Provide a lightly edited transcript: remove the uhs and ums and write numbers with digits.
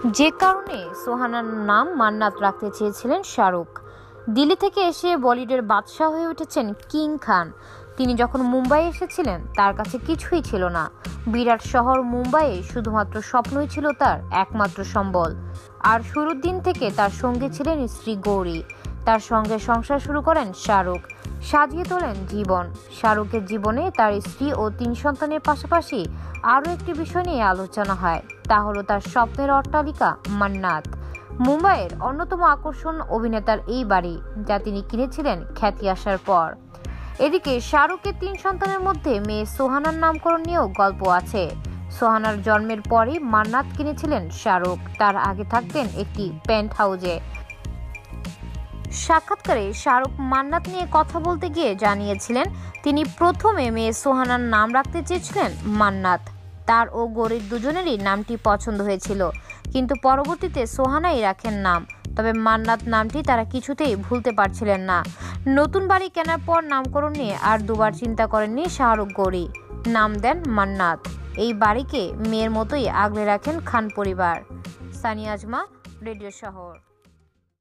যে কারণে সোহানার নাম মান্নাত রাখতে চেয়েছিলেন শাহরুখ। দিল্লি থেকে এসে বলিউডের বাদশাহ হয়ে উঠেছেন কিং খান। তিনি যখন মুম্বাই এসেছিলেন তার কাছে কিছুই ছিল না। বিরাট শহর মুম্বাইয়ে শুধুমাত্র স্বপ্নই ছিল তার একমাত্র সম্বল। আর শুরুর দিন থেকে তার সঙ্গে ছিলেন স্ত্রী গৌরী। তার সঙ্গে সংসার শুরু করেন শাহরুখ। সাজিয়ে তোলেন জীবন। শাহরুখের জীবনে তার স্ত্রী ও 3 সন্তানের পাশাপাশি আরও একটি বিষয় নিয়ে আলোচনা হয়, তা হলো তার স্বপ্নের অট্টালিকা মান্নাত। মুম্বাইয়ের অন্যতম আকর্ষণ অভিনেতার এই বাড়ি, যা তিনি কিনেছিলেন খ্যাতি আসার পর। এদিকে শাহরুখের 3 সন্তানের মধ্যে মেয়ে সোহানার নামকরণ নিয়েও গল্প আছে। সোহানার জন্মের পরই মান্নাত কিনেছিলেন শাহরুখ। তার আগে থাকতেন একটি পেন্ট হাউজে। সাক্ষাৎকারে শাহরুখ মান্নাত নিয়ে কথা বলতে গিয়ে জানিয়েছিলেন, তিনি প্রথমে মেয়ে সোহানার নাম রাখতে চেয়েছিলেন মান্নাত। তার ও গৌরীর দুজনেরই নামটি পছন্দ হয়েছিল, কিন্তু পরবর্তীতে সোহানাই রাখেন নাম। তবে মান্নাত নামটি তারা কিছুতেই ভুলতে পারছিলেন না। নতুন বাড়ি কেনার পর নামকরণ নিয়ে আর দুবার চিন্তা করেননি শাহরুখ। গৌরী নাম দেন মান্নাত। এই বাড়িকে মেয়ের মতোই আগলে রাখেন খান পরিবার। সানিয়া আজমা, রেডিও শহর।